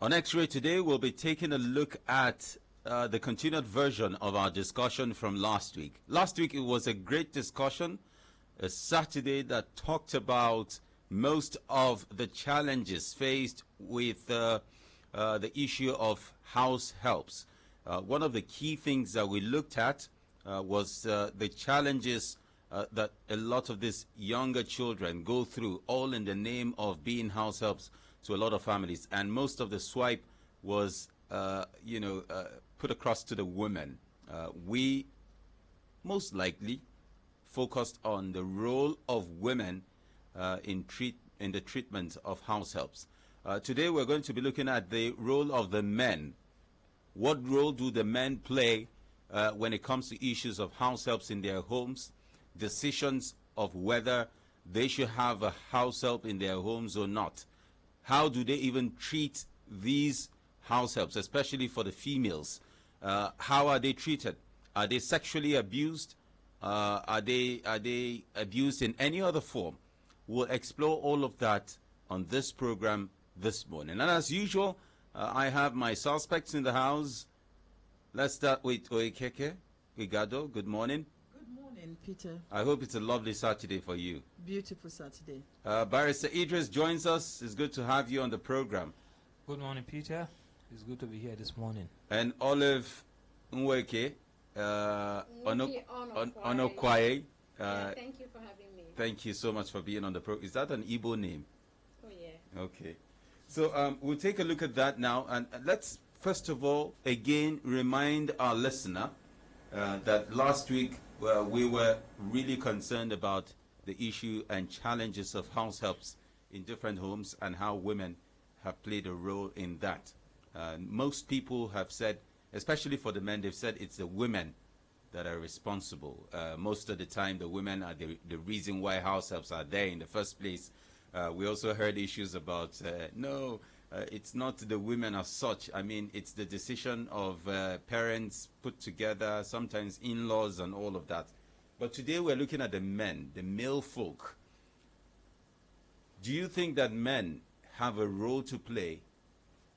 On X-Ray today, we'll be taking a look at the continued version of our discussion from last week. Last week, it was a great discussion, a Saturday that talked about most of the challenges faced with the issue of house helps. One of the key things that we looked at was the challenges that a lot of these younger children go through, all in the name of being house helps to a lot of families. And most of the swipe was, put across to the women. We most likely focused on the role of women in the treatment of house helps. Today we're going to be looking at the role of the men. What role do the men play when it comes to issues of house helps in their homes, decisions of whether they should have a house help in their homes or not? How do they even treat these house helps, especially for the females? How are they treated? Are they sexually abused? Are they abused in any other form? We'll explore all of that on this program this morning. And as usual, I have my suspects in the house. Let's start with Oekeke Igado. Good morning. Good morning, Peter. I hope it's a lovely Saturday for you. Beautiful Saturday. Barrister Idris joins us. It's good to have you on the program. Good morning, Peter. It's good to be here this morning. And Olive Nweke Onokwaye. Thank you for having me. Thank you so much for being on the program. Is that an Igbo name? Oh, yeah. Okay. So we'll take a look at that now. And let's, first of all, again, remind our listener that last week we were really concerned about the issue and challenges of house helps in different homes and how women have played a role in that. Most people have said, especially for the men, they've said it's the women that are responsible. Most of the time, the women are the reason why house helps are there in the first place. We also heard issues about, it's not the women as such. I mean, it's the decision of parents put together, sometimes in-laws and all of that. But today we're looking at the men, the male folk. Do you think that men have a role to play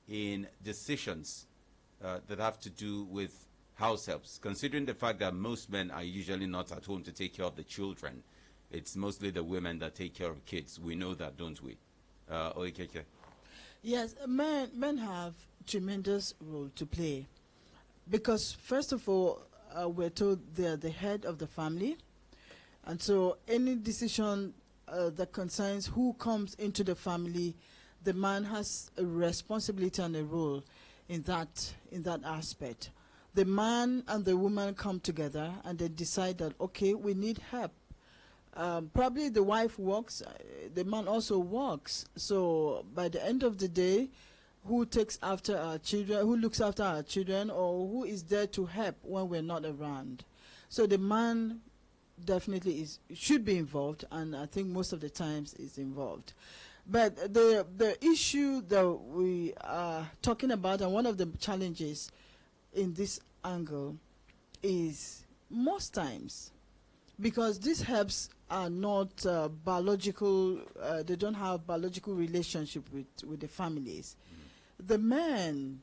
in decisions that have to do with house helps, considering the fact that most men are usually not at home to take care of the children? It's mostly the women that take care of kids. We know that, don't we? Oekeke. Yes, men have tremendous role to play because, first of all, we're told they're the head of the family. And so any decision that concerns who comes into the family, the man has a responsibility and a role in that aspect. The man and the woman come together and they decide that, okay, we need help. Probably the wife works, the man also works. So by the end of the day, who takes after our children, who looks after our children, or who is there to help when we're not around? So the man definitely should be involved, and I think most of the times is involved. But the issue that we are talking about, and one of the challenges in this angle, is most times, because these helps are not biological, they don't have biological relationship with the families. The men,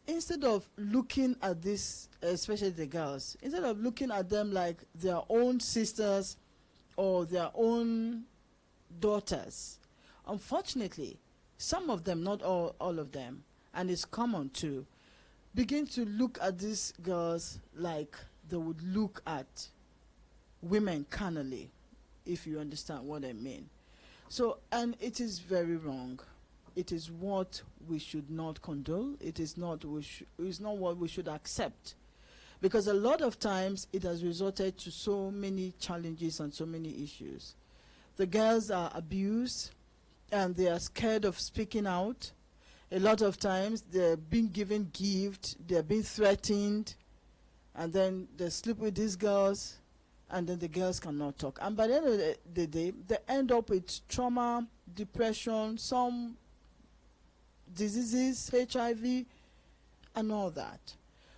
instead of looking at this, especially the girls, instead of looking at them like their own sisters or their own daughters, unfortunately, some of them, not all of them, and it's common to begin to look at these girls like they would look at women carnally, if you understand what I mean. So, and it is very wrong. It is what we should not condone. It is not what we should accept. Because a lot of times it has resulted to so many challenges and so many issues. The girls are abused and they are scared of speaking out. A lot of times they're being given gifts, they're being threatened, and then they sleep with these girls, and then the girls cannot talk. And by the end of the day, they end up with trauma, depression, some diseases, HIV, and all that.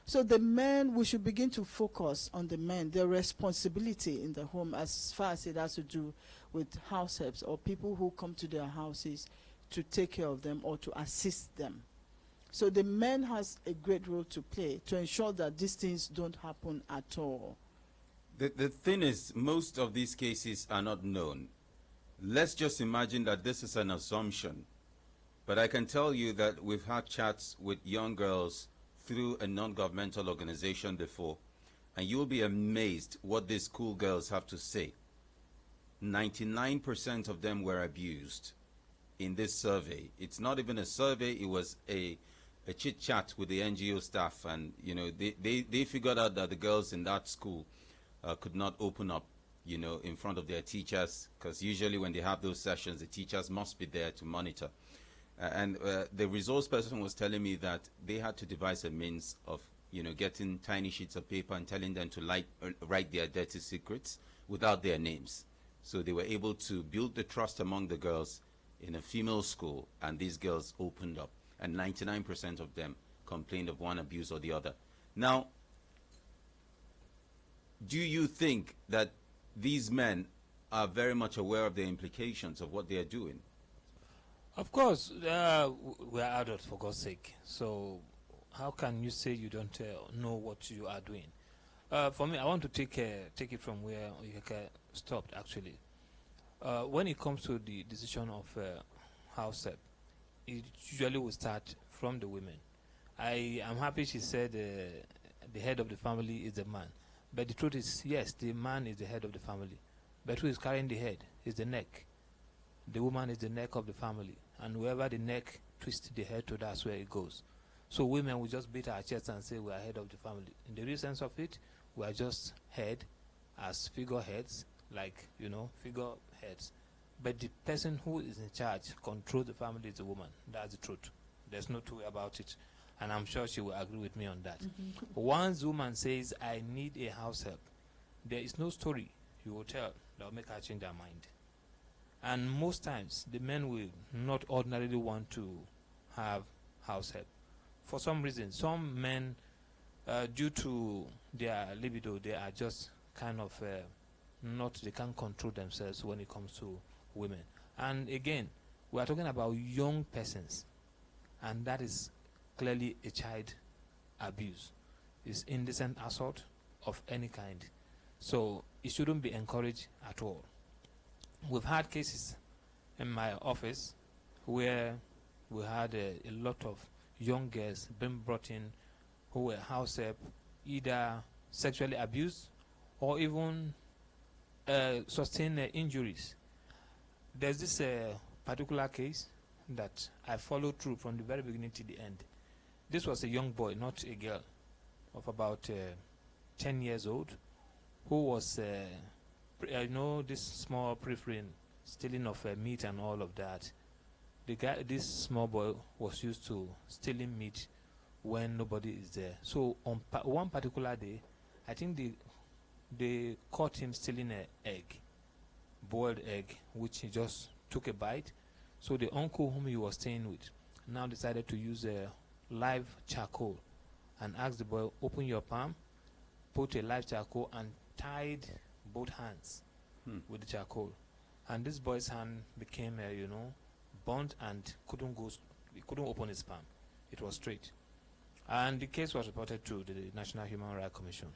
So the men, we should begin to focus on the men, their responsibility in the home as far as it has to do with house helps or people who come to their houses to take care of them or to assist them. So the men has a great role to play to ensure that these things don't happen at all. The thing is, most of these cases are not known. Let's just imagine that this is an assumption. But I can tell you that we've had chats with young girls through a non-governmental organization before, and you'll be amazed what these school girls have to say. 99% of them were abused in this survey. It's not even a survey, it was a chit-chat with the NGO staff, and they figured out that the girls in that school could not open up in front of their teachers, because usually when they have those sessions, the teachers must be there to monitor. And the resource person was telling me that they had to devise a means of getting tiny sheets of paper and telling them to write their dirty secrets without their names. So they were able to build the trust among the girls in a female school, and these girls opened up, and 99% of them complained of one abuse or the other. Now, do you think that these men are very much aware of the implications of what they are doing? Of course, we are adults, for God's sake. So how can you say you don't know what you are doing? For me, I want to take it from where Oyeka stopped, actually. When it comes to the decision of house help, it usually will start from the women. I am happy she said the head of the family is the man. But the truth is, yes, the man is the head of the family. But who is carrying the head is the neck. The woman is the neck of the family. And wherever the neck twists the head to, that's where it goes. So women will just beat our chests and say we are head of the family. In the real sense of it, we are just head as figureheads, like, figureheads. But the person who is in charge, control the family, is the woman. That's the truth. There's no two way about it. And I'm sure she will agree with me on that. Once the woman says, I need a house help, there is no story you will tell that will make her change her mind. And most times, the men will not ordinarily want to have house help. For some reason, some men, due to their libido, they are just kind of they can't control themselves when it comes to women. And again, we are talking about young persons, and that is clearly a child abuse. It's indecent assault of any kind. So it shouldn't be encouraged at all. We've had cases in my office where we had a lot of young girls being brought in who were house help, either sexually abused or even sustained injuries. There's this particular case that I followed through from the very beginning to the end. This was a young boy, not a girl, of about 10 years old, who was, this small preferring, stealing of meat and all of that. This small boy was used to stealing meat when nobody is there. So on one particular day, I think they caught him stealing an egg, boiled egg, which he just took a bite. So the uncle whom he was staying with now decided to use a live charcoal and asked the boy, open your palm, put a live charcoal, and tied both hands with the charcoal. And this boy's hand became, burnt and he couldn't open his palm. It was straight. And the case was reported to the National Human Rights Commission.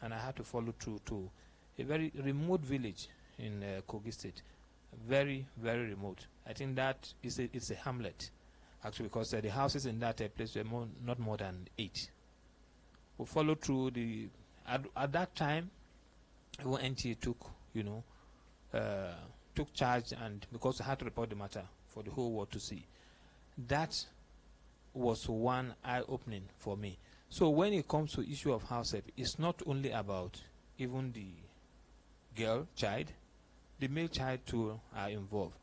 And I had to follow through to a very remote village in Kogi State. Very, very remote. I think that it's a hamlet, actually, because the houses in that place were not more than 8. We followed through at that time, when NTA took charge, and because I had to report the matter for the whole world to see. That was one eye-opening for me. So when it comes to issue of house help, it's not only about even the child, the male child too are involved.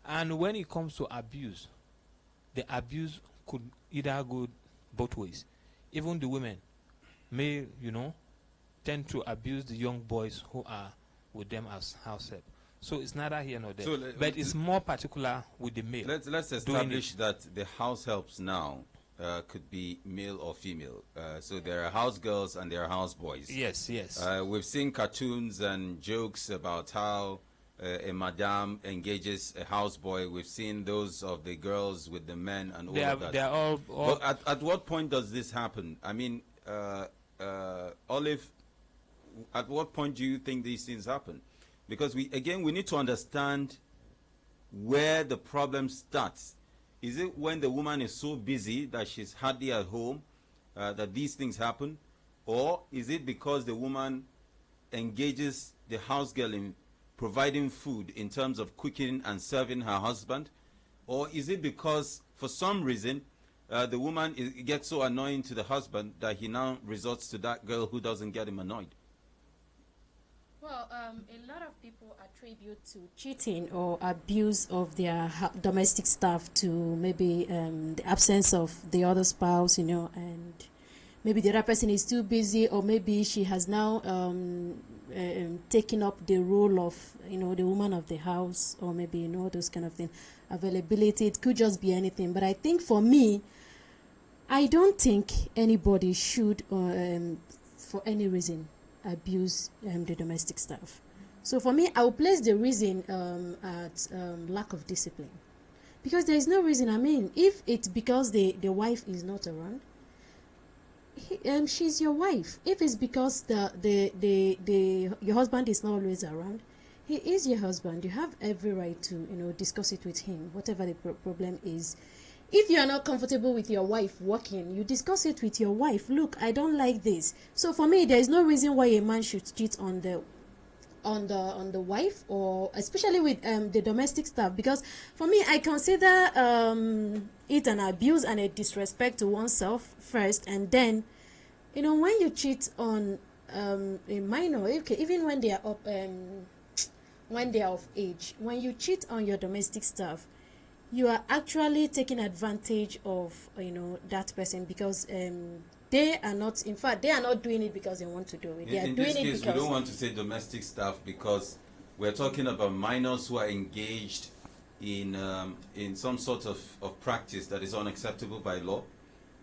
And when it comes to abuse, the abuse could either go both ways. Even the women may, tend to abuse the young boys who are with them as house help. So it's neither here nor there. So but it's more particular with the male. Let's establish that the house helps now could be male or female. So there are house girls and there are house boys. Yes, yes. We've seen cartoons and jokes about how a madam engages a houseboy. We've seen those of the girls with the men and all of that. They are all But at what point does this happen? I mean, Olive, at what point do you think these things happen? Because we need to understand where the problem starts. Is it when the woman is so busy that she's hardly at home that these things happen? Or is it because the woman engages the house girl in providing food in terms of cooking and serving her husband? Or is it because for some reason the woman gets so annoying to the husband that he now resorts to that girl who doesn't get him annoyed? Well, a lot of people attribute to cheating or abuse of their domestic staff to maybe the absence of the other spouse, and maybe the other person is too busy, or maybe she has now taken up the role of, the woman of the house, or maybe, those kind of things. Availability, it could just be anything. But I think for me, I don't think anybody should, for any reason, abuse the domestic staff. So for me, I will place the reason at lack of discipline, because there is no reason. I mean, if it's because the wife is not around, she's your wife. If it's because your husband is not always around, he is your husband. You have every right to discuss it with him, whatever the problem is. If you are not comfortable with your wife working, you discuss it with your wife. Look, I don't like this. So for me, there is no reason why a man should cheat on the wife, or especially with the domestic staff. Because for me, I consider it an abuse and a disrespect to oneself first, and then when you cheat on a minor, okay, even when they are up when they are of age, when you cheat on your domestic staff, you are actually taking advantage of that person, because they are not, in fact, they are not doing it because they want to do it. They are in doing this it case, because we don't want to say domestic staff, because we're talking about minors who are engaged in some sort of practice that is unacceptable by law.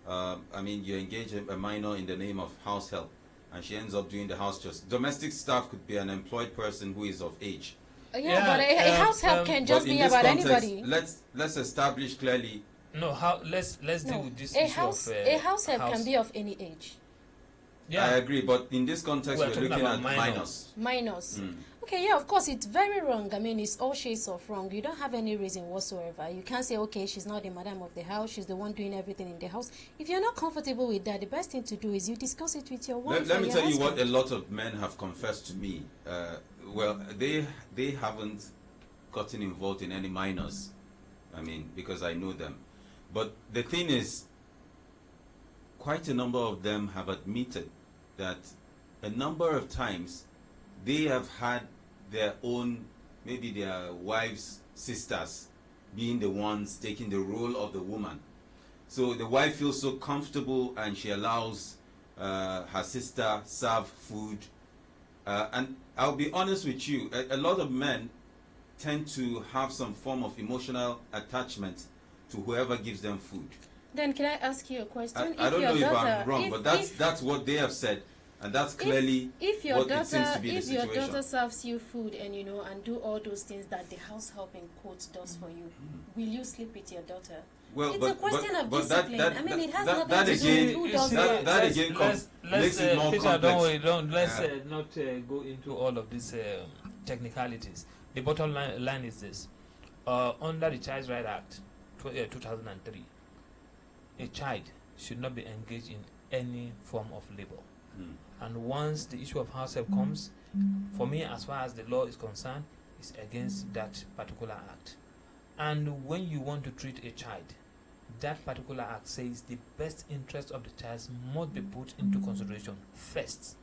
I mean, you engage a minor in the name of house help, and she ends up doing the house chores. Domestic staff could be an employed person who is of age. yeah, but a house help can just be about anybody. Let's establish clearly. No, let's deal with this a issue house of a house help can be of any age. Yeah, I agree, but in this context, we're looking at minors. Minors. Okay, yeah, of course, it's very wrong. I mean, it's all shades of wrong. You don't have any reason whatsoever. You can't say, okay, she's not the madam of the house, she's the one doing everything in the house. If you're not comfortable with that, the best thing to do is you discuss it with your wife. Let me tell you what a lot of men have confessed to me. Well, they haven't gotten involved in any minors. I mean, because I know them. But the thing is, quite a number of them have admitted that a number of times they have had their own, maybe their wives' sisters being the ones taking the role of the woman. So the wife feels so comfortable and she allows her sister serve food. And I'll be honest with you, a lot of men tend to have some form of emotional attachment to whoever gives them food. Then can I ask you a question? I don't know if I'm wrong, but that's what they have said, and that's clearly what it seems to be the situation. If your daughter serves you food and and do all those things that the house help in quotes does for you, will you sleep with your daughter? Well, it's a question of discipline. I mean, it has nothing that to do with who does it. That again makes it more Peter, complex. Let's not go into all of these technicalities. The bottom line is this: under the Child Rights Act 2003, a child should not be engaged in any form of labor. And once the issue of house help comes, for me, as far as the law is concerned, it's against that particular act. And when you want to treat a child, that particular act says the best interest of the child must be put into consideration first.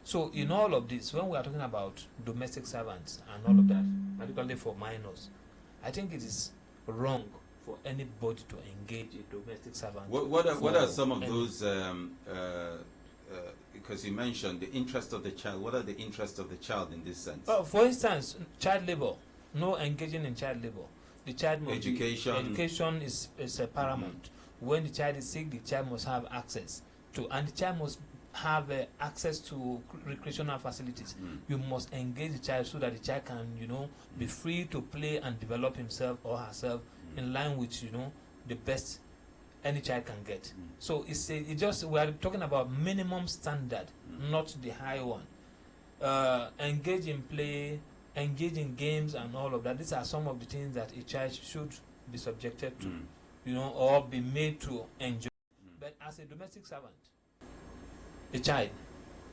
So in all of this, when we are talking about domestic servants and all of that, particularly for minors, I think it is wrong for anybody to engage a domestic servant. What are some of those, because you mentioned the interest of the child, what are the interests of the child in this sense? For instance, child labor, no engaging in child labor. The child must education is paramount. When the child is sick, the child must have access to, and the child must have access to recreational facilities, you must engage the child so that the child can, be free to play and develop himself or herself in line with, the best any child can get. So we are talking about minimum standard, not the high one. Engage in play, engage in games and all of that. These are some of the things that a child should be subjected to, or be made to enjoy. But as a domestic servant, a child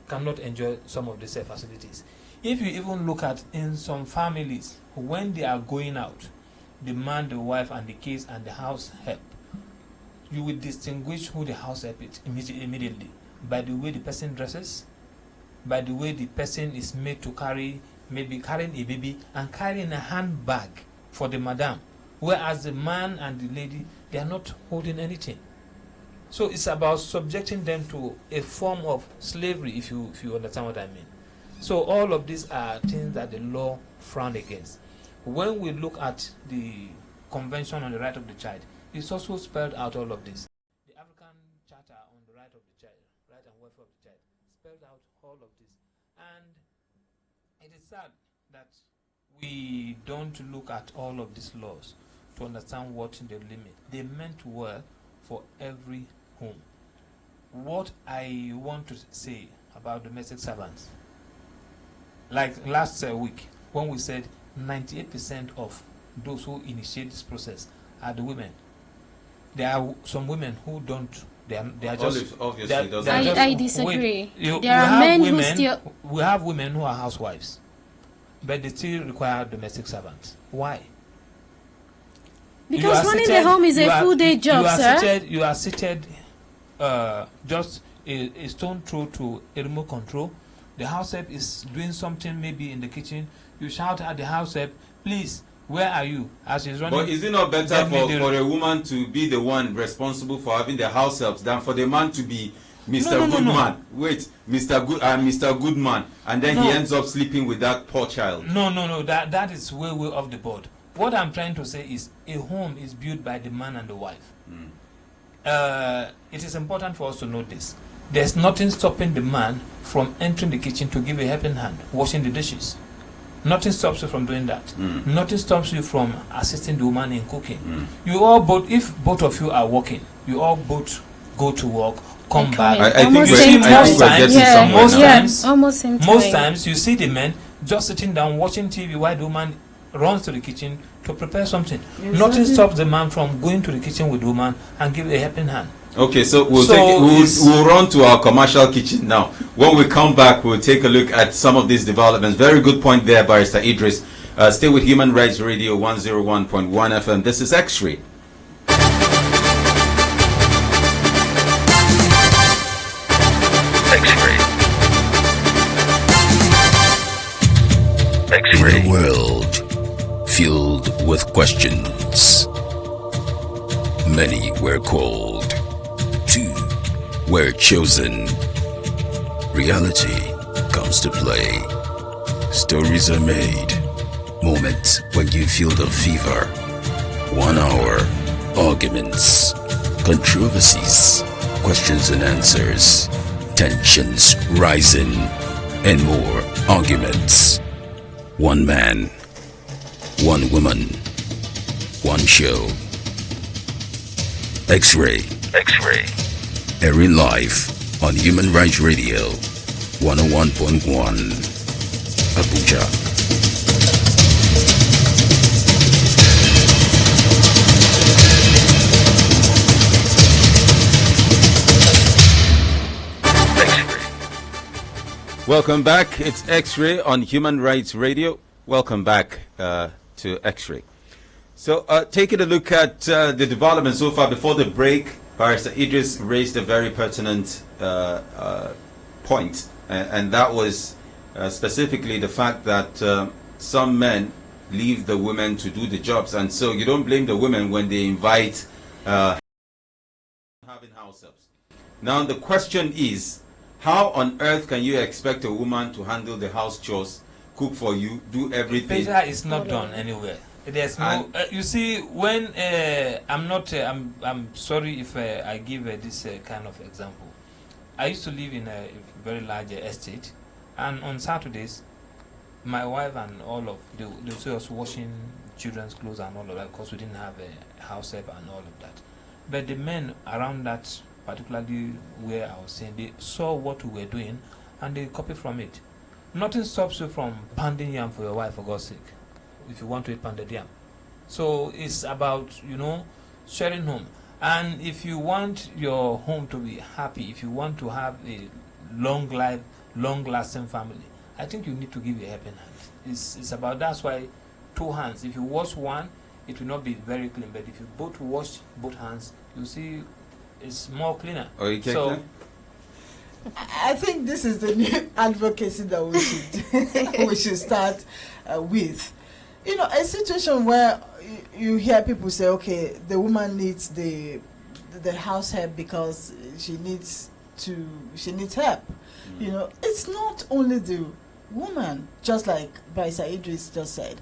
cannot enjoy some of these facilities. If you even look at in some families, when they are going out, the man, the wife, and the kids and the house help, you will distinguish who the house help is immediately by the way the person dresses, by the way the person is made to carry, maybe carrying a baby and carrying a handbag for the madam, whereas the man and the lady, they are not holding anything. So it's about subjecting them to a form of slavery, if you understand what I mean. So all of these are things that the law frown against. When we look at the Convention on the Right of the Child, it's also spelled out all of this. The African Charter on the Right of the Child, Right and Welfare of the Child, spelled out all of this. And it is sad that we don't look at all of these laws to understand what they limit. They meant well for every home. What I want to say about domestic servants, like last week when we said 98% of those who initiate this process are the women. There are some women who don't. They are just. Obviously, doesn't. I disagree. There are men who still. We have women who are housewives, but they still require domestic servants. Why? Because running the home is a full-day job, sir. You are seated just a stone throw to a remote control. The house help is doing something maybe in the kitchen. You shout at the house help, please, where are you? As she's running. But is it not better for a woman to be the one responsible for having the house helps than for the man to be Mr. Goodman? Wait, Mr. Goodman, and then he ends up sleeping with that poor child. No. That is way off the board. What I'm trying to say is a home is built by the man and the wife. It is important for us to know this. There's nothing stopping the man from entering the kitchen to give a helping hand, washing the dishes. Nothing stops you from doing that. Nothing stops you from assisting the woman in cooking. You all both, if both of you are working, you all both go to work, come back. I think most times you see the men just sitting down watching TV while the woman runs to the kitchen to prepare something. Exactly. Nothing stops the man from going to the kitchen with the woman and give a helping hand. Okay, so we'll run to our commercial kitchen now. When we come back, we'll take a look at some of these developments. Very good point there, Barrister Idris. Stay with Human Rights Radio 101.1 FM. This is X-Ray. X-Ray. In a world filled with questions, many were called, two were chosen. Reality comes to play. Stories are made. Moments when you feel the fever. 1 hour. Arguments. Controversies. Questions and answers. Tensions rising. And more arguments. One man. One woman. One show. X-Ray. X-Ray. Airing live on Human Rights Radio 101.1 Abuja. Welcome back. It's X-Ray on Human Rights Radio. Welcome back to X-Ray. So taking a look at the development so far before the break, Barrister Idris raised a very pertinent point, and that was specifically the fact that some men leave the women to do the jobs, and so you don't blame the women when they invite having house helps. Now the question is, how on earth can you expect a woman to handle the house chores, cook for you, do everything? That is not done anywhere. There's no. You see, when I'm not, I'm sorry if I give this kind of example. I used to live in a very large estate, and on Saturdays, my wife and all of they see us washing children's clothes and all of that because we didn't have a house help and all of that. But the men around that, particularly where I was saying, they saw what we were doing and they copied from it. Nothing stops you from pounding yam for your wife, for God's sake, if you want to eat pounded yam. So it's about, sharing home. And if you want your home to be happy, if you want to have a long life, long-lasting family, I think you need to give a helping hand. It's about, that's why two hands. If you wash one, it will not be very clean. But if you both wash both hands, you see it's more cleaner. Okay. So I think this is the new advocacy that we should we should start with. A situation where you hear people say, okay, the woman needs the house help because she needs help. It's not only the woman, just like Barrister Idris just said.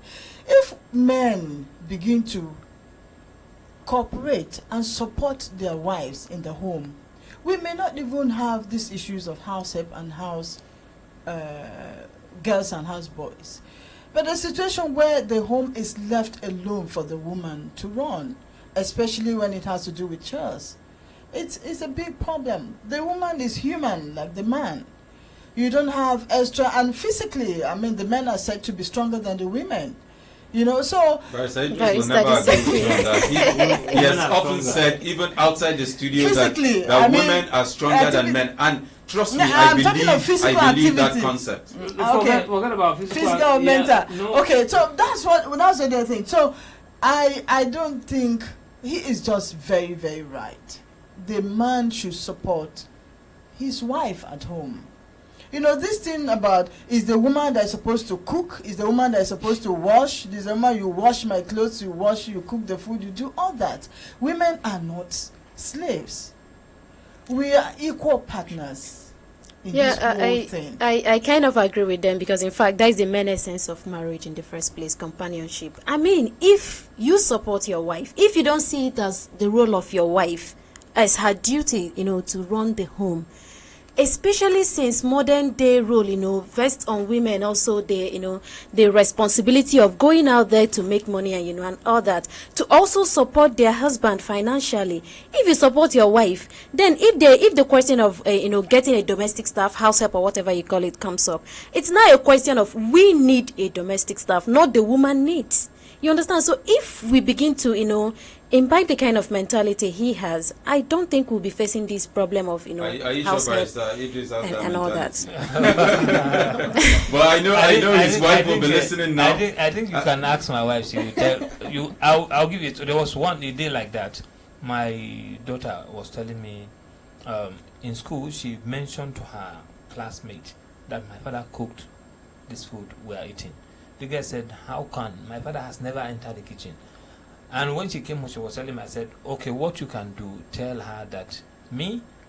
If men begin to cooperate and support their wives in the home, we may not even have these issues of house help and house girls and house boys. But a situation where the home is left alone for the woman to run, especially when it has to do with chores, it's a big problem. The woman is human like the man. You don't have extra, and physically, the men are said to be stronger than the women. So Barrister Idris will never agree on that. He has often said, even outside the studio, that women are stronger than men. And trust me, I believe that concept. Okay. Forget about physical, mental. No. Okay, so that's the other thing. So I don't think he is just very, very right. The man should support his wife at home. This thing about, is the woman that is supposed to cook, is the woman that is supposed to wash, is the woman, you wash my clothes, you cook the food, you do all that. Women are not slaves. We are equal partners in this whole thing. I kind of agree with them, because in fact that is the main essence of marriage in the first place, companionship. If you support your wife, if you don't see it as the role of your wife, as her duty, to run the home, especially since modern day rule, vests on women also the responsibility of going out there to make money and and all that, to also support their husband financially. If you support your wife, then if the question of getting a domestic staff, house help or whatever you call it comes up, it's not a question of we need a domestic staff, not the woman needs. You understand? So if we begin to imbibe the kind of mentality he has, I don't think we'll be facing this problem of are you house sure help and all that. Well, I know his wife will be listening now. I think you can ask my wife. She will tell you. I'll give you. There was a day like that. My daughter was telling me in school, she mentioned to her classmate that my father cooked this food we are eating. The girl said, "How can? My father has never entered the kitchen." And when she came home, she was telling me, I said, okay, what you can do, tell her that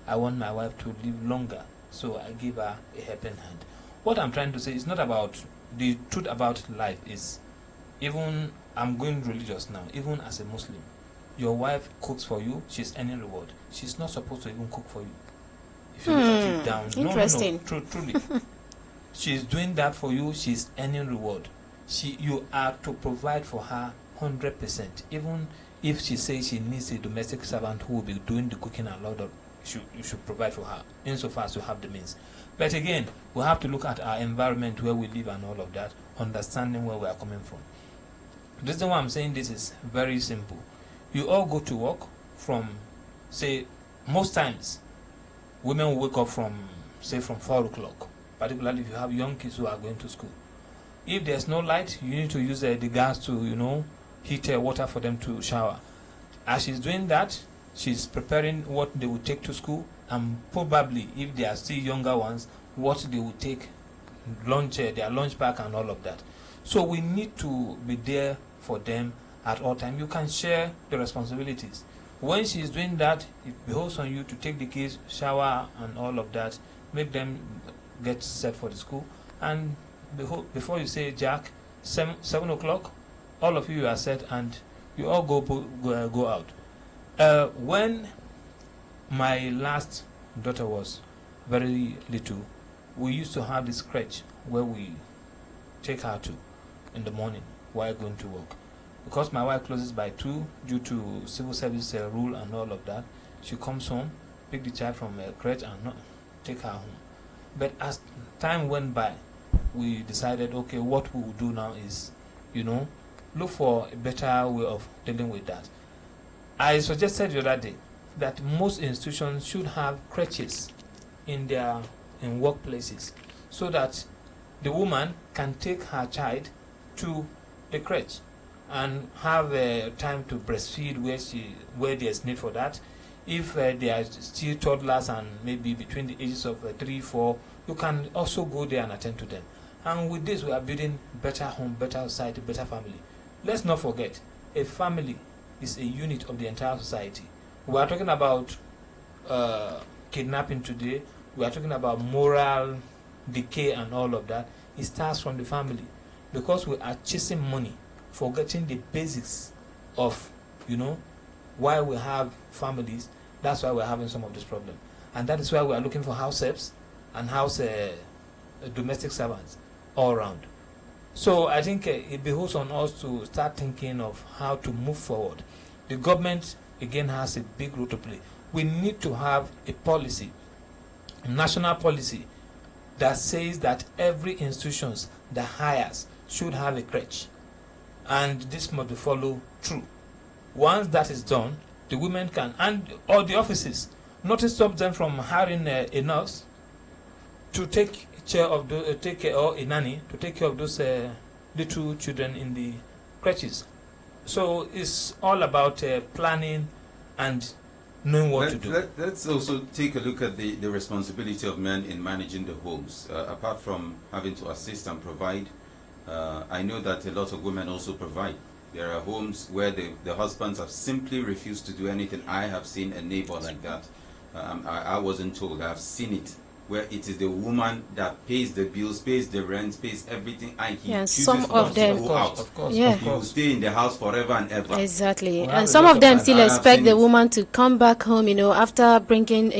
I want my wife to live longer. So I give her a helping hand. What I'm trying to say is not about, the truth about life is, even, I'm going religious now, even as a Muslim, your wife cooks for you, she's earning reward. She's not supposed to even cook for you. If you look at it down, interesting. No, truly. She's doing that for you, she's earning reward. You are to provide for her 100%. Even if she says she needs a domestic servant who will be doing the cooking and all that, you should provide for her, insofar as you have the means. But again, we have to look at our environment where we live and all of that, understanding where we are coming from. The reason why I'm saying this is very simple. You all go to work from, say, most times, women will wake up from 4 o'clock, particularly if you have young kids who are going to school. If there's no light, you need to use the gas to, heat water for them to shower. As she's doing that, she's preparing what they will take to school, and probably, if they are still younger ones, what they will take lunch, their lunch pack and all of that. So we need to be there for them at all times. You can share the responsibilities. When she's doing that, it behoves on you to take the kids, shower and all of that, make them get set for the school, and before you say Jack, 7 o'clock, all of you are set and you all go out. When my last daughter was very little, we used to have this crèche where we take her to in the morning while going to work. Because my wife closes by 2 due to civil service rule and all of that, she comes home, pick the child from crèche and take her home. But as time went by, we decided, okay, what we will do now is, look for a better way of dealing with that. I suggested the other day that most institutions should have crèches in workplaces, so that the woman can take her child to the crèche and have time to breastfeed where there's need for that. If they are still toddlers and maybe between the ages of 3, 4, you can also go there and attend to them. And with this, we are building better home, better society, better family. Let's not forget, a family is a unit of the entire society. We are talking about kidnapping today. We are talking about moral decay and all of that. It starts from the family, because we are chasing money, forgetting the basics of, why we have families. That's why we're having some of this problem. And that is why we are looking for house helps and domestic servants all around. So I think it behooves on us to start thinking of how to move forward. The government, again, has a big role to play. We need to have a policy, a national policy, that says that every institution that hires should have a crèche. And this must be followed through. Once that is done, the women can, and all the offices, not to stop them from hiring a nurse to take care of or a nanny to take care of those little children in the crèches. So it's all about planning and knowing what to do. Let's also take a look at the responsibility of men in managing the homes. Apart from having to assist and provide, I know that a lot of women also provide. There are homes where the husbands have simply refused to do anything. I have seen a neighbor like that. I wasn't told. I've seen it, where it is the woman that pays the bills, pays the rent, pays everything, and he chooses some not of them, to go out. Of course, Yeah. He will stay in the house forever and ever. Exactly. We have And a some lot of of them that. still I have expect seen the it. woman to come back home, after bringing,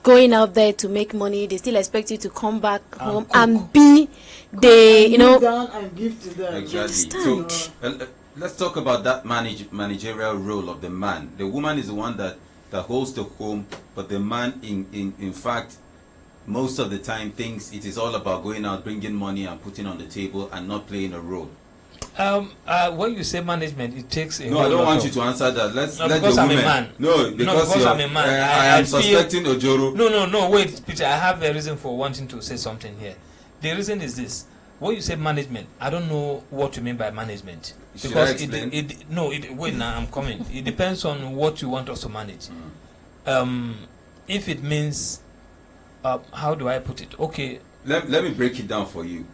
going out there to make money. They still expect you to come back home cook. and be the, Kneel down and give to them. Exactly. understand? So let's talk about that managerial role of the man. The woman is the one that holds the home, but the man, in fact, most of the time thinks it is all about going out, bringing money and putting on the table and not playing a role. When you say management, it takes a No, whole I don't lot want of- you to answer that. No, Let because the I'm a women. man. No, because I'm a man. I am feel- suspecting Ojoro. No, wait, Peter, I have a reason for wanting to say something here. The reason is this. When you say management, I don't know what you mean by management. Should Because I explain? wait now, I'm coming. It depends on what you want us to manage. If it means, how do I put it? Okay, Let me break it down for you.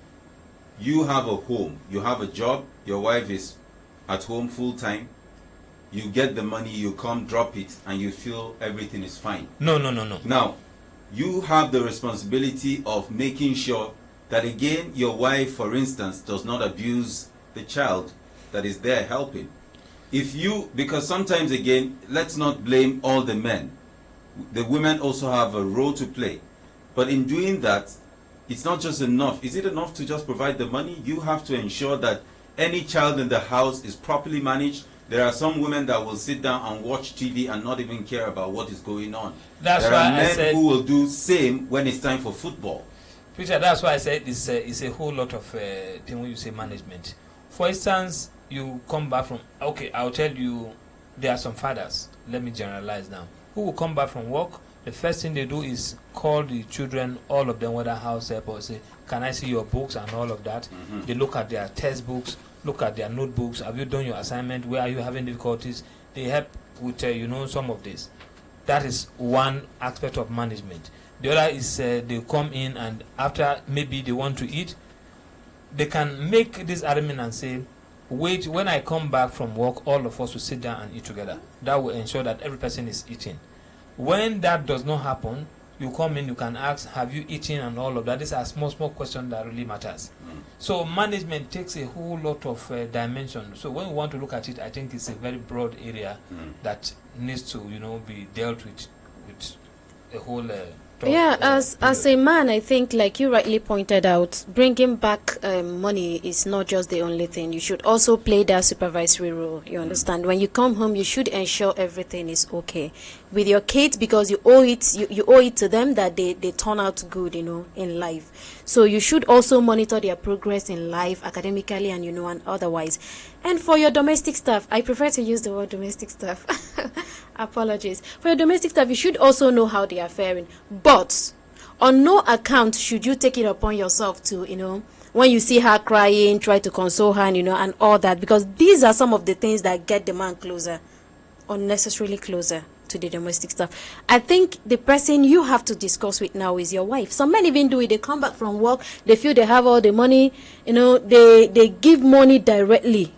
You have a home, you have a job, your wife is at home full time, you get the money, you come, drop it, and you feel everything is fine. no. Now, you have the responsibility of making sure that, again, your wife, for instance, does not abuse the child that is there helping. Because sometimes, again, let's not blame all the men. The women also have a role to play. But in doing that, it's not just enough. Is it enough to just provide the money? You have to ensure that any child in the house is properly managed. There are some women that will sit down and watch TV and not even care about what is going on. That's there why are I men said- who will do same when it's time for football. Peter, that's why I said it's a whole lot of thing when you say management. For instance, you come back from, okay, I'll tell you, there are some fathers, let me generalize now, who will come back from work. The first thing they do is call the children, all of them, whether house help or say, can I see your books and all of that. They look at their textbooks, look at their notebooks. Have you done your assignment? Where are you having difficulties? They help with, some of this. That is one aspect of management. The other is they come in and after maybe they want to eat, they can make this arrangement and say, wait, when I come back from work, all of us will sit down and eat together. That will ensure that every person is eating. When that does not happen, you come in, you can ask, have you eaten and all of that. These are small questions that really matters. So management takes a whole lot of dimension. So when we want to look at it, I think it's a very broad area that needs to, be dealt with a whole Yeah, as a man, I think, like you rightly pointed out, bringing back money is not just the only thing. You should also play that supervisory role. You understand? When you come home, you should ensure everything is okay with your kids, because you owe it. You owe it to them that they turn out good, in life. So you should also monitor their progress in life, academically and and otherwise. And for your domestic staff, I prefer to use the word domestic staff. Apologies. For your domestic staff, you should also know how they are faring. But on no account should you take it upon yourself to, when you see her crying, try to console her, and all that. Because these are some of the things that get the man closer, unnecessarily closer to the domestic staff. I think the person you have to discuss with now is your wife. Some men even do it. They come back from work, they feel they have all the money, they give money directly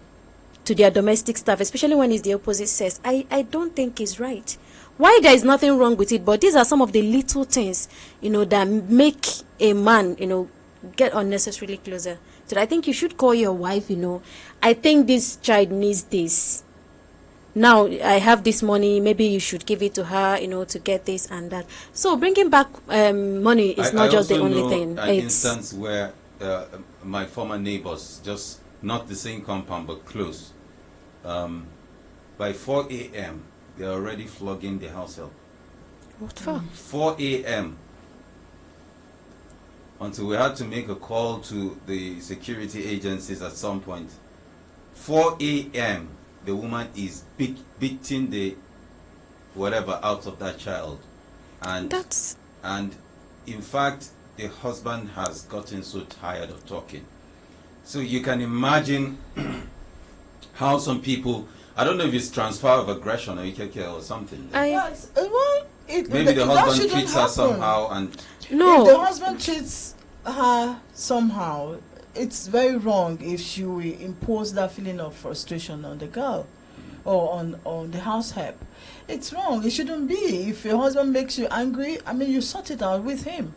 to their domestic staff, especially when it's the opposite sex. I don't think it's right. Why, there is nothing wrong with it, but these are some of the little things, that make a man, get unnecessarily closer. So I think you should call your wife, I think this child needs this. Now I have this money, maybe you should give it to her, to get this and that. So bringing back money is not just the only thing. An instance where my former neighbors, just not the same compound but close, by 4 a.m. they're already flogging the house help. What for? 4 a.m. until we had to make a call to the security agencies at some point. 4 a.m. the woman is beating the whatever out of that child, and in fact the husband has gotten so tired of talking. So you can imagine how some people, I don't know if it's transfer of aggression or EKK or something. Maybe the husband treats her somehow, and if the husband treats her somehow, it's very wrong if she will impose that feeling of frustration on the girl or on the house help. It's wrong. It shouldn't be. If your husband makes you angry, you sort it out with him.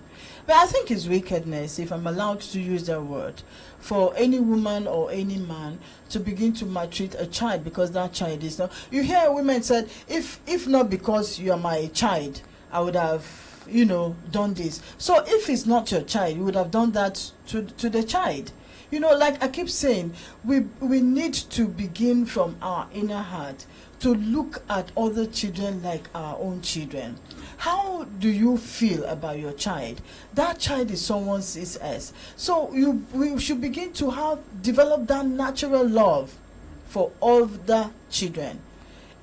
But I think it's wickedness, if I'm allowed to use that word, for any woman or any man to begin to maltreat a child because that child is not. You hear women said, if not because you are my child, I would have done this. So if it's not your child, you would have done that to the child. Like I keep saying, we need to begin from our inner heart to look at other children like our own children. How do you feel about your child? That child is someone else's. So we should begin to develop that natural love for all the children.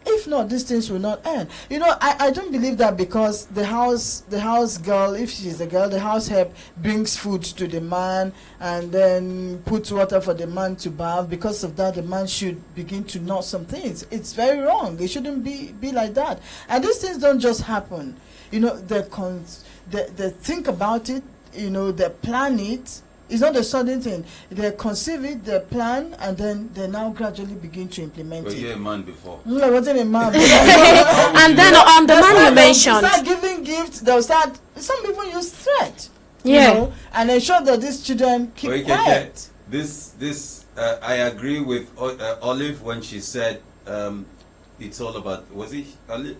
If not, these things will not end. I don't believe that because the house girl, if she's a girl, the house help brings food to the man and then puts water for the man to bath. Because of that, the man should begin to know some things. It's very wrong. It shouldn't be like that. And these things don't just happen. They think about it. They plan it. It's not a sudden thing. They conceive it, they plan, and then they now gradually begin to implement it. Were you a man before? No, I wasn't a man. And then on the man you mentioned, they'll start giving gifts. Some people use threat. Yeah. And ensure that these children keep quiet. This I agree with Olive when she said it's all about, was it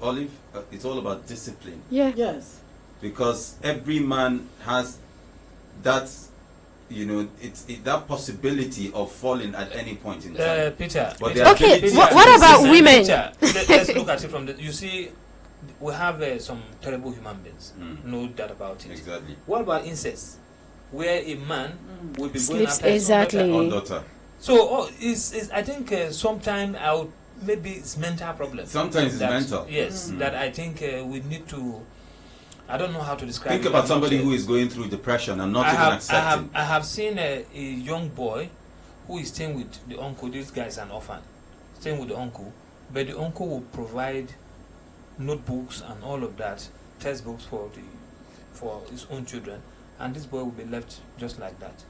Olive? It's all about discipline. Yeah. Yes. Because every man has that, that possibility of falling at any point in time. Peter. Okay, what about women? Peter, let's look at it from you see, we have some terrible human beings. No doubt about it. Exactly. What about incest? Where a man will be going Sleeps after exactly. Or daughter. So I think sometimes maybe it's mental problems. Sometimes it's mental. Yes, that I think we need to. I don't know how to describe it. Think about somebody who is going through depression and not even accepting. I have seen a young boy who is staying with the uncle. This guy is an orphan. Staying with the uncle. But the uncle will provide notebooks and all of that, textbooks for his own children. And this boy will be left just like that.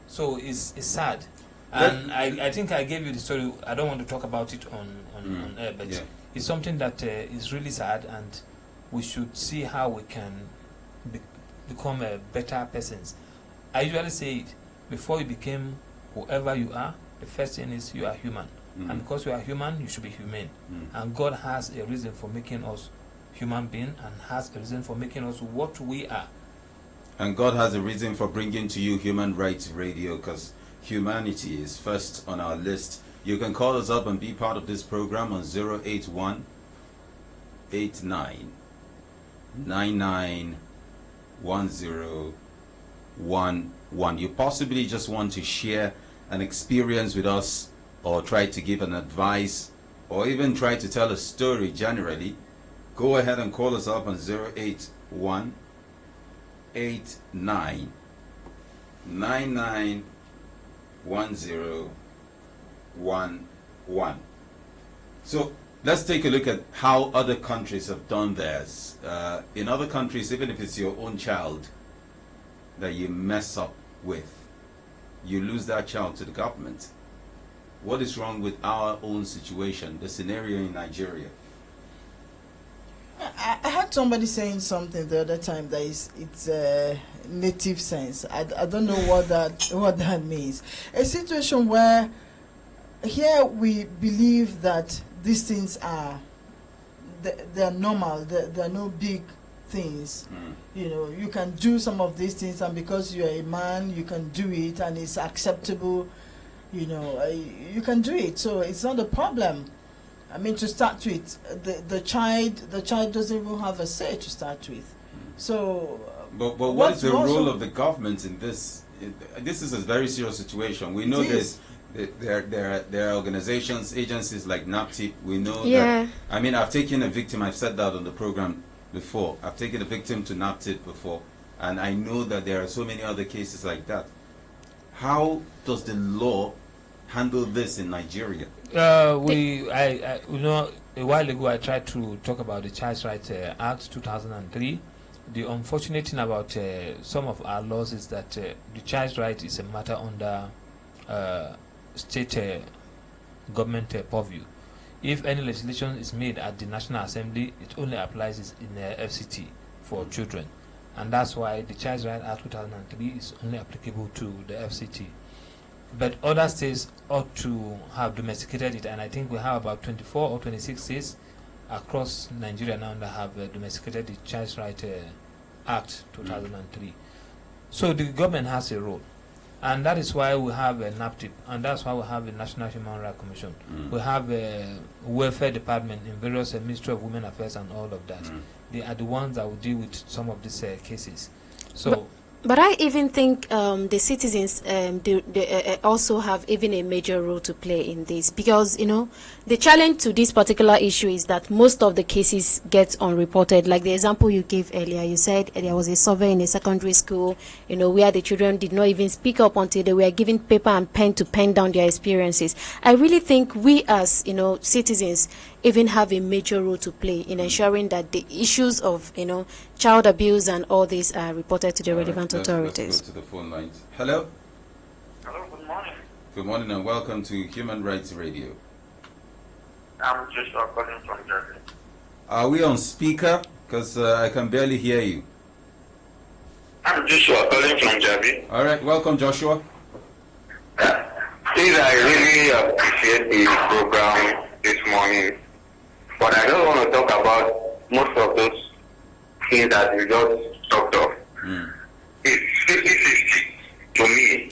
So it's sad. And I think I gave you the story. I don't want to talk about it on air, but it's something that is really sad, and we should see how we can become better persons. I usually say it, before you become whoever you are, the first thing is you are human. And because you are human, you should be humane. And God has a reason for making us human being and has a reason for making us what we are. And God has a reason for bringing to you Human Rights Radio, because humanity is first on our list. You can call us up and be part of this program on 081 89 99 1011. You possibly just want to share an experience with us, or try to give an advice, or even try to tell a story generally. Go ahead and call us up on 081 89 99 1011. So let's take a look at how other countries have done theirs. In other countries, even if it's your own child that you mess up with, you lose that child to the government. What is wrong with our own situation, the scenario in Nigeria? I had somebody saying something the other time that it's a native sense. I don't know what that means. A situation where here we believe that these things are they're normal. They're no big things. You know, you can do some of these things, and because you're a man, you can do it, and it's acceptable. You know, you can do it, so it's not a problem. I mean, to start with, the child doesn't even have a say to start with. So, but what is the role of the government in this? This is a very serious situation. We know this. There are organizations, agencies like NAPTIP. We know that. I mean, I've taken a victim. I've said that on the program before. I've taken a victim to NAPTIP before, and I know that there are so many other cases like that. How does the law handle this in Nigeria? You know, a while ago I tried to talk about the Child Rights Act 2003. The unfortunate thing about some of our laws is that the child's right is a matter under state government purview. If any legislation is made at the National Assembly, it only applies in the FCT for children, and that's why the Child Rights Act 2003 is only applicable to the FCT. But other states ought to have domesticated it, and I think we have about 24 or 26 states across Nigeria now that have domesticated the Child Rights Act 2003. So the government has a role, and that is why we have a NAPTIP, and that's why we have the National Human Rights Commission. We have a welfare department in various Ministry of Women Affairs and all of that. They are the ones that will deal with some of these cases. So. But I even think the citizens they also have even a major role to play in this, because, you know, the challenge to this particular issue is that most of the cases get unreported. Like the example you gave earlier, you said there was a survey in a secondary school, you know, where the children did not even speak up until they were given paper and pen to pen down their experiences. I really think we as, you know, citizens even have a major role to play in ensuring that the issues of, you know, child abuse and all these are reported to the relevant authorities. Let's go to the phone lines. Hello. Hello, good morning. Good morning and welcome to Human Rights Radio. I'm Joshua calling from Jersey. Are we on speaker? Because I can barely hear you. I'm Joshua calling from Jabi. All right, welcome, Joshua. Please, I really appreciate the program this morning, but I don't want to talk about most of those things that you just talked of. It's 50-50 to me.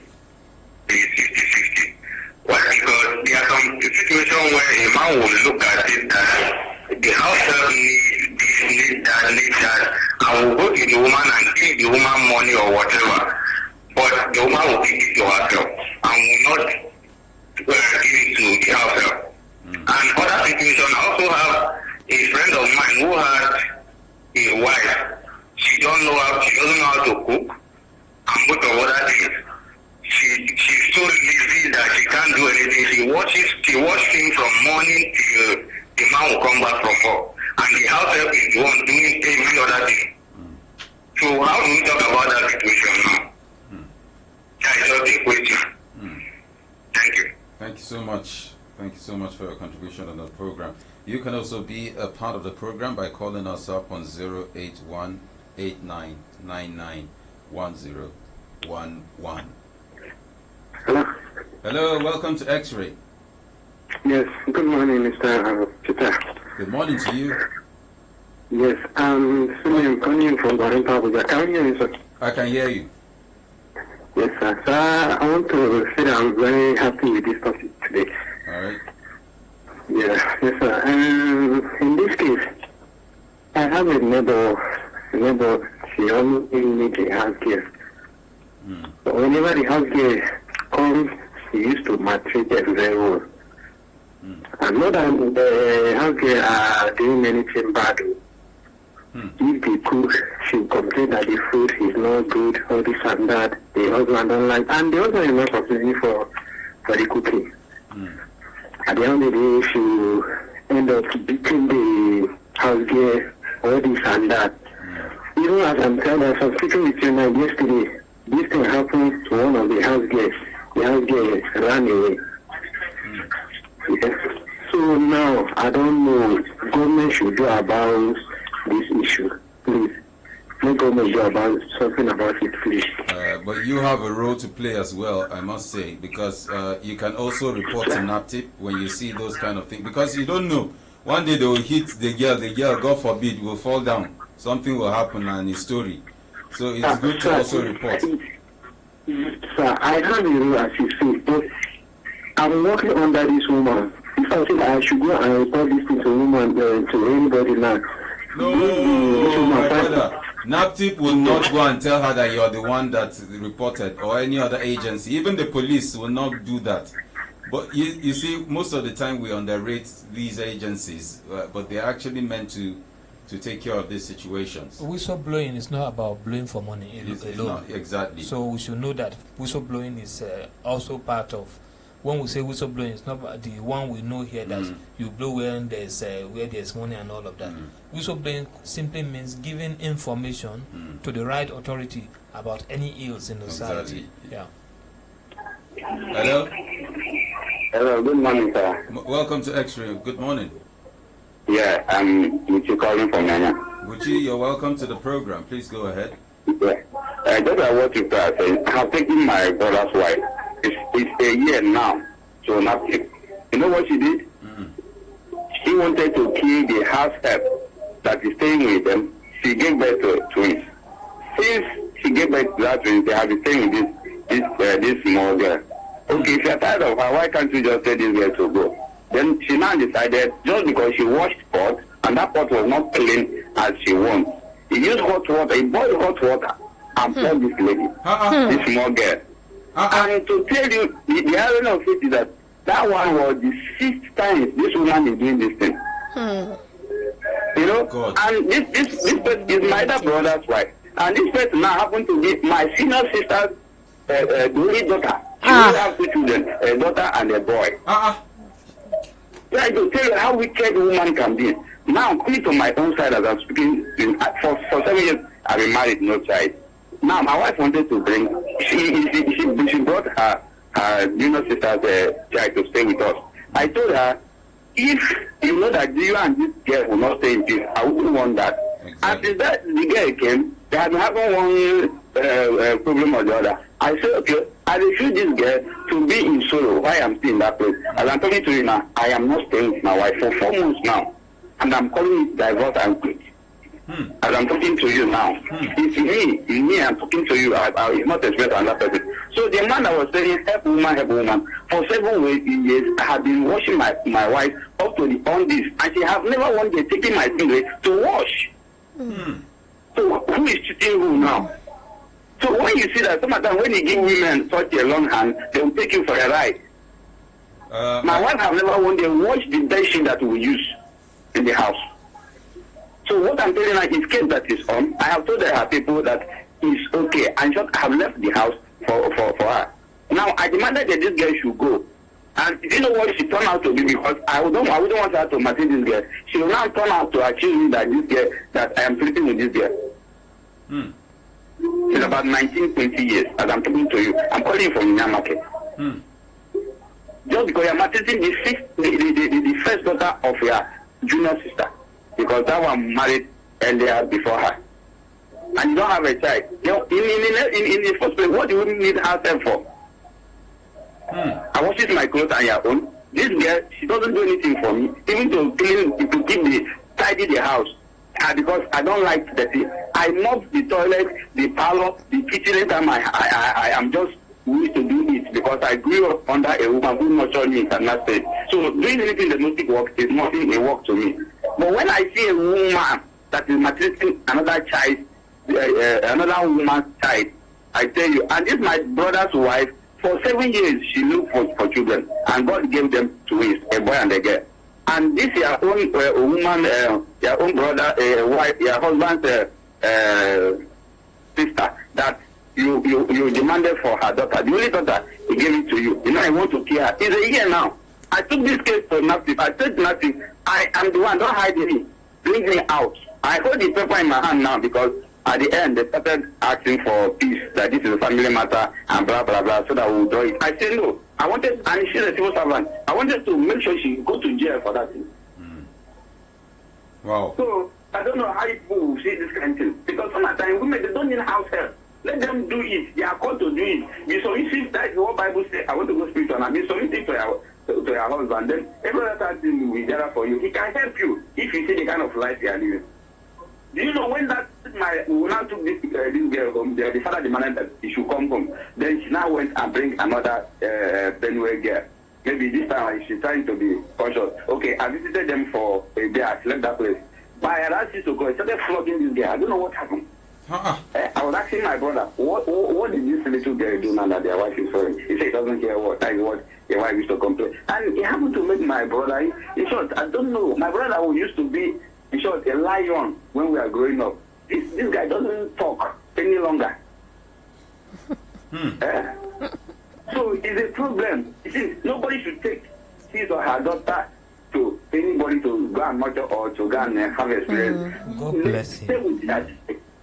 It's 50-50. Why? Because there are some situations where a man will look at it that the house help need that, and will go to the woman and give the woman money or whatever. But the woman will give it to herself and will not give it to the house help. And other situations, I also have a friend of mine who has a wife. She doesn't know how to cook and both of other things. She's so lazy that she can't do anything. She watches him from morning till the man will come back from work. And the house help is the one doing every other thing. So how do we talk about that situation now? That is just a question. Thank you. Thank you so much. Thank you so much for your contribution on the program. You can also be a part of the program by calling us up on 081 8999 1011. Hello, welcome to X-Ray. Yes, good morning, Mr. Peter. Good morning to you. Yes, I'm calling from Fm Abuja. Can you hear me, sir? I can hear you. Yes, sir. So I want to say that I'm very happy with this topic today. All right. Yeah, yes, sir. In this case, I have a neighbor, she only needs a house girl. So whenever the house girl comes, she used to maltreat them very well. I know that the house girl are doing anything bad. If they cook, she complain that the food is not good, all this and that. The husband don't like, and the husband is not complaining for the cooking. At the end of the day, she end up beating the house girl, all this and that. Even as I'm speaking with you now, yesterday, this thing happened to one of the house girls. The house girl ran away. Yes. So now, I don't know, government should do about this issue, please. Make government do about something about it, please. But you have a role to play as well, I must say, because you can also report to NAPTIP when you see those kind of things, because you don't know. One day they will hit the girl, God forbid, will fall down. Something will happen and it's story. So it's good to also report. Sir, I have a role as you say, but I'm working under this woman. If I say that I should go and report this thing to woman, to anybody now. No, my brother. NAPTIP will not go and tell her that you are the one that reported, or any other agency. Even the police will not do that. But you see, most of the time we underrate these agencies, but they're actually meant to take care of these situations. Whistleblowing is not about blowing for money It's alone. not, exactly. So we should know that whistleblowing is also part of, when we say whistleblowing, it's not the one we know here that you blow where there's money and all of that. Whistleblowing simply means giving information to the right authority about any ills in the society. Exactly. Yeah. Hello? Hello, good morning, sir. Welcome to X-Ray. Good morning. Yeah, I'm Gucci calling from Nanya. Gucci, you're welcome to the program. Please go ahead. Yeah. Just like what you guys saying, I have taken my brother's wife. It's a year now, so nothing. You know what she did? She wanted to kill the house help that is staying with them. She gave birth to twins. Since she gave birth to that twins, they have been staying with this small girl. Okay, if you're tired of her, why can't you just tell this girl to go? Then she now decided, just because she washed pot, and that pot was not clean as she wants, he used hot water, he boiled hot water, and poured this lady, this small girl. And to tell you, the irony of it is that one was the 6th time this woman is doing this thing. You know? God. And this person is my other brother's wife. And this person now happened to be my senior sister's the only daughter. She only have 2 children, a daughter and a boy. Yeah, to tell you how wicked a woman can be. Now I'm coming to my own side as I'm speaking. For 7 years, I've been married, no child. Now my wife wanted to bring. She brought her junior sister's child to stay with us. I told her, if you know that you and this girl will not stay in peace, I wouldn't want that. Exactly. After that, the girl came. They had been having one problem or the other. I said, okay, I refuse this girl to be in sorrow while I'm still in that place. As I'm talking to you now, I am not staying with my wife for 4 months now. And I'm calling it divorce and quit. As I'm talking to you now, it's me, I'm talking to you. I not expect another person. So the man that was saying, help woman, for 7 years, I have been washing my wife up to the on this, and she have never one day taken my finger to wash. So who is cheating who now? So when you see that sometimes when you give women such a long hand, they will take you for a ride. My wife have never one day washed the bed sheet that we use in the house. So what I'm telling her is case that is on. I have told her people that it's okay, and just have left the house for her. Now I demanded that this girl should go. And you know what she turned out to be, because I wouldn't want her to marry this girl. She will now turn out to accuse me that this girl, that I am sleeping with this girl. She's about 19, 20 years, as I'm talking to you. I'm calling from Nyamarket. Just because you're marrying the first daughter of your junior sister, because that one married earlier before her. And you don't have a child. You know, in the first place, what do you need her for? I washes my clothes on your own. This girl, she doesn't do anything for me, even to clean, to tidy the house. because I don't like dirty. I mop the toilet, the parlor, the kitchen anytime I am just used to do it because I grew up under a woman who nurtured me in that state. So doing anything domestic work is nothing a work to me. But when I see a woman that is maltreating another child, another woman's child, I tell you, and this my brother's wife, for 7 years she looked for children, and God gave them twins, a boy and a girl. And this your own woman, your own brother, wife, your husband's sister that you demanded for her daughter. The only daughter he gave it to you. You know, I want to kill her. It's a year now. I took this case to nothing. I said nothing. I am the one. Don't hide me. Bring me out. I hold the paper in my hand now because at the end they started asking for peace, that this is a family matter and blah blah blah, so that we'll draw it. I said no. I wanted, and she's a civil servant. I wanted to make sure she go to jail for that thing. Wow. So I don't know how people will see this kind of thing, because sometimes women, they don't need house help. Let them do it. They are called to do it. Be submissive. That is what Bible says. I want to go speak to her. Be submissive to your husband. Then every other thing will be there for you. He can help you if you see the kind of life you are living. Do you know when we now took this girl home, the father demanded that she should come home. Then she now went and bring another Benue girl. Maybe this time she's trying to be conscious. Okay, I visited them for a day. I left that place. But I asked you to go. I started flogging this girl. I don't know what happened. I was asking my brother, what did this little girl do now that their wife is sorry? He said he doesn't care what. That is what your wife used to complain. And it happened to make my brother, in short, I don't know. My brother who used to be, in short, a lion when we are growing up. This guy doesn't talk any longer. So it's a problem. You see, nobody should take his or her daughter to anybody to go and nurture or to go and have experience. God bless him. Stay with that.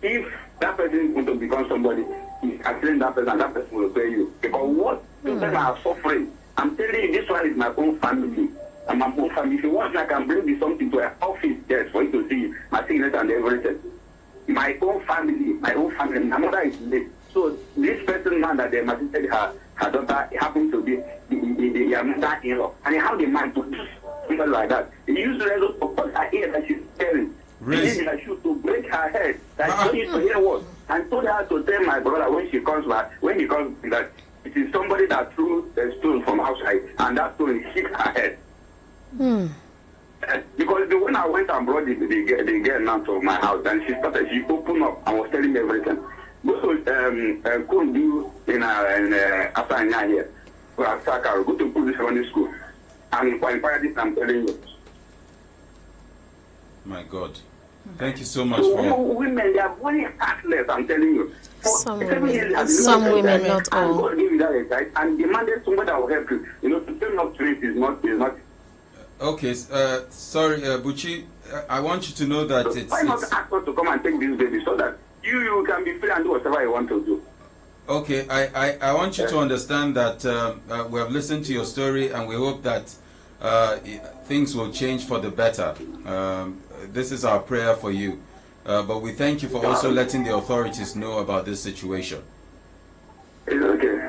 If that person is going to become somebody, you can that person and that person will pay you. Because what children are suffering, I'm telling you, this one is my own family. And my own family. If you want, I can bring this something to an office there for you to see my signature and everything. My own family, my mother is late. So this person now that they maltreated her daughter happened to be the mother-in-law. And how the man to do something like that. He used to put her ear that she's staring. Really? He her shoe to break her head. That she needs to hear what. And told her to tell my brother when she comes back, when he comes that it is somebody that threw a stone from outside and that stone hit her head. Because when I went and brought the girl now to my house, and she opened up and was telling me everything. Go to Kundu in after Anya here, go to Kundu secondary school, and inquire this I'm telling you. My God. Thank you so much for... Women, they are very heartless, I'm telling you. Some women, not all. And God gave you that right, and demanded somebody that will help you. You know, to turn up to it is not... Okay, sorry, Buchi, I want you to know that so why not ask us to come and take this baby so that you can be free and do whatever you want to do? Okay, I want you to understand that we have listened to your story and we hope that things will change for the better. This is our prayer for you. But we thank you for also letting the authorities know about this situation. It's okay.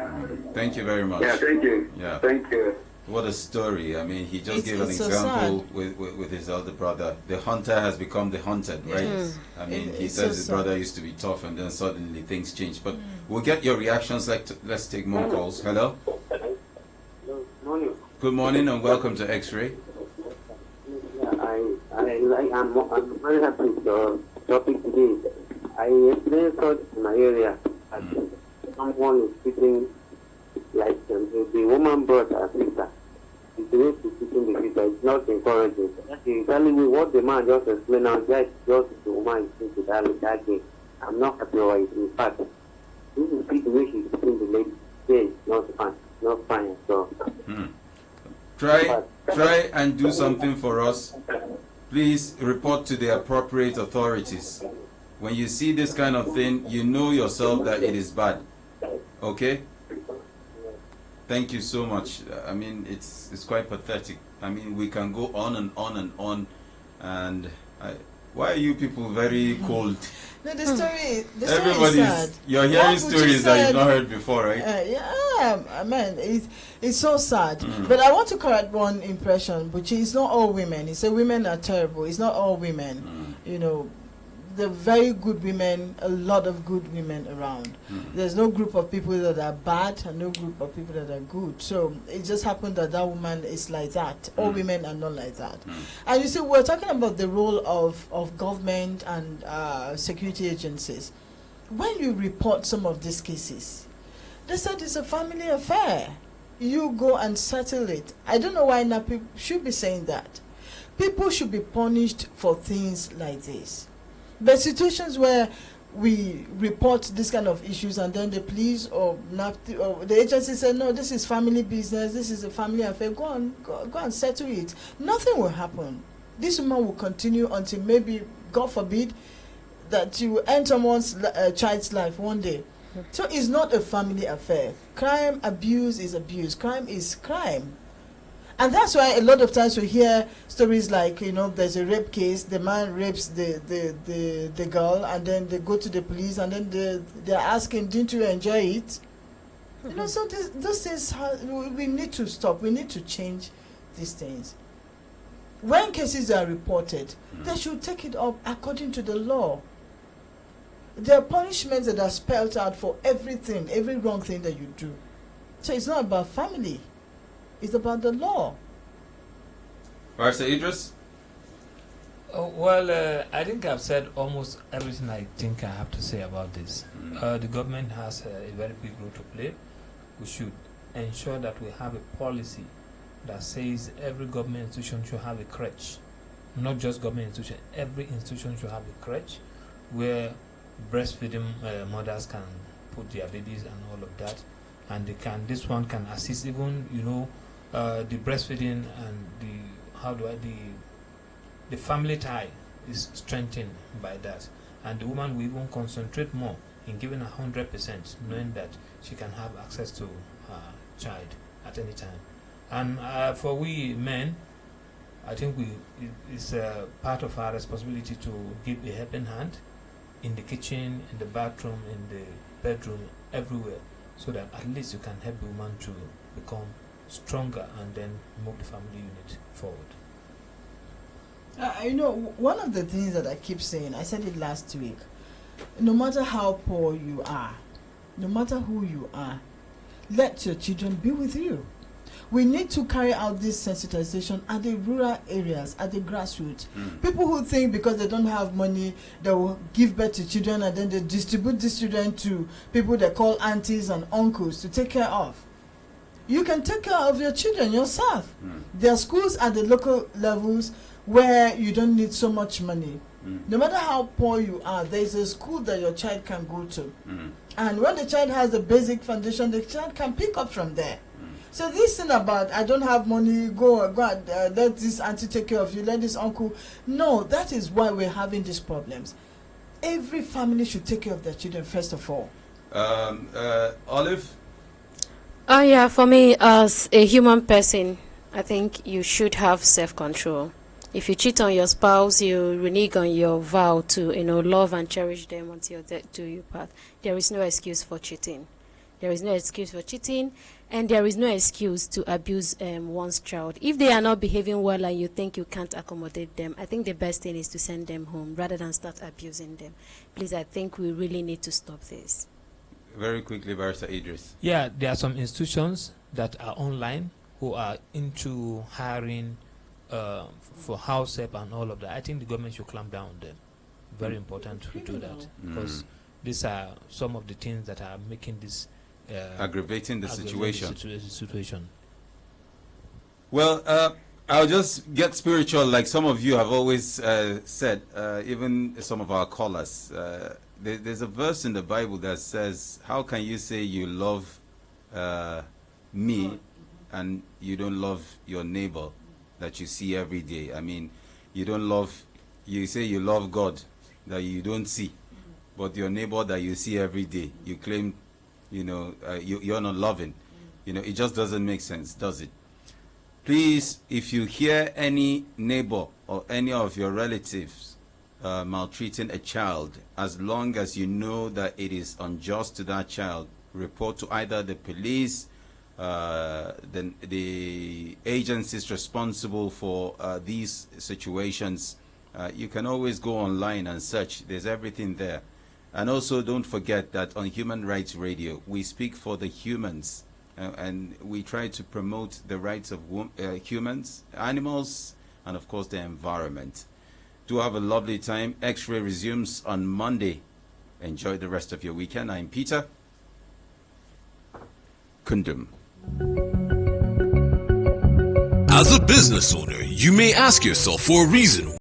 Thank you very much. Yeah, thank you. Yeah. Thank you. What a story. I mean, he just gave an so example with his elder brother. The hunter has become the hunted, right? I mean, he says his brother used to be tough and then suddenly things changed. But we'll get your reactions. Let's take more calls. Hello? Morning. Good morning and welcome to X-Ray. I'm very happy with the topic today. I experienced in my area that someone is sitting like the woman brought her sister. The way to sitting the sister is not encouraging. Actually, telling me what the man just explained now, that just the woman is into that game. I'm not happy with it. In fact, this is the way she's sitting the lady. Yeah, not fine. Not fine at all. Try and do something for us. Please report to the appropriate authorities. When you see this kind of thing, you know yourself that it is bad. Okay? Thank you so much. I mean, it's quite pathetic. I mean, we can go on and on and on. And why are you people very cold? No, the story Everybody's, is sad. you're hearing stories that you've not heard before, right? Yeah, I mean, it's so sad. But I want to correct one impression, which is not all women. He said women are terrible. It's not all women. you know, the very good women, a lot of good women around. There's no group of people that are bad and no group of people that are good. So it just happened that that woman is like that. All women are not like that. And you see, we're talking about the role of government and security agencies. When you report some of these cases, they said it's a family affair. You go and settle it. I don't know why now people should be saying that. People should be punished for things like this. But situations where we report this kind of issues and then the police or the agency say, no, this is family business, this is a family affair, go and settle it. Nothing will happen. This woman will continue until maybe, God forbid, that you will end someone's child's life one day. So it's not a family affair. Crime, abuse is abuse. Crime is crime. And that's why a lot of times we hear stories like, you know, there's a rape case, the man rapes the girl, and then they go to the police, and then they're asking, didn't you enjoy it? You know, so those things, we need to stop. We need to change these things. When cases are reported, they should take it up according to the law. There are punishments that are spelled out for everything, every wrong thing that you do. So it's not about family. It's about the law. Barrister Idris? Well, I think I've said almost everything I think I have to say about this. The government has a very big role to play. We should ensure that we have a policy that says every government institution should have a crèche. Not just government institution, every institution should have a crèche where breastfeeding mothers can put their babies and all of that. And this one can assist even, you know, the breastfeeding and the family tie is strengthened by that, and the woman will even concentrate more in giving 100%, knowing that she can have access to her child at any time. And for we men, I think it's part of our responsibility to give a helping hand in the kitchen, in the bathroom, in the bedroom, everywhere, so that at least you can help the woman to become stronger and then move the family unit forward. You know, one of the things that I keep saying, I said it last week, no matter how poor you are, no matter who you are, let your children be with you. We need to carry out this sensitization at the rural areas, at the grassroots. People who think because they don't have money, they will give birth to children and then they distribute these children to people they call aunties and uncles to take care of. You can take care of your children yourself. There are schools at the local levels where you don't need so much money. No matter how poor you are, there is a school that your child can go to. And when the child has the basic foundation, the child can pick up from there. So this thing about, I don't have money, go and let this auntie take care of you, let this uncle. No, that is why we're having these problems. Every family should take care of their children first of all. Olive? Oh yeah, for me as a human person, I think you should have self-control. If you cheat on your spouse, you renege on your vow to, you know, love and cherish them until death do you part. There is no excuse for cheating. There is no excuse for cheating, and there is no excuse to abuse one's child. If they are not behaving well and you think you can't accommodate them, I think the best thing is to send them home rather than start abusing them. Please, I think we really need to stop this. Very quickly, Barrister Idris. Yeah, there are some institutions that are online who are into hiring for house help and all of that. I think the government should clamp down on them. Very important to do that, because these are some of the things that are making this aggravating the situation. Situation. Well, I'll just get spiritual, like some of you have always said, even some of our callers. There's a verse in the Bible that says, how can you say you love me and you don't love your neighbor that you see every day? I mean, you say you love God that you don't see, but your neighbor that you see every day, you claim, you know, you're not loving. You know, it just doesn't make sense, does it? Please, if you hear any neighbor or any of your relatives maltreating a child, as long as you know that it is unjust to that child, report to either the police, the agencies responsible for these situations, You can always go online and search. There's everything there. And also don't forget that on Human Rights Radio, we speak for the humans, and we try to promote the rights of humans, animals, and of course the environment. Do have a lovely time. X-Ray resumes on Monday. Enjoy the rest of your weekend. I'm Peter Kundum. As a business owner, you may ask yourself for a reason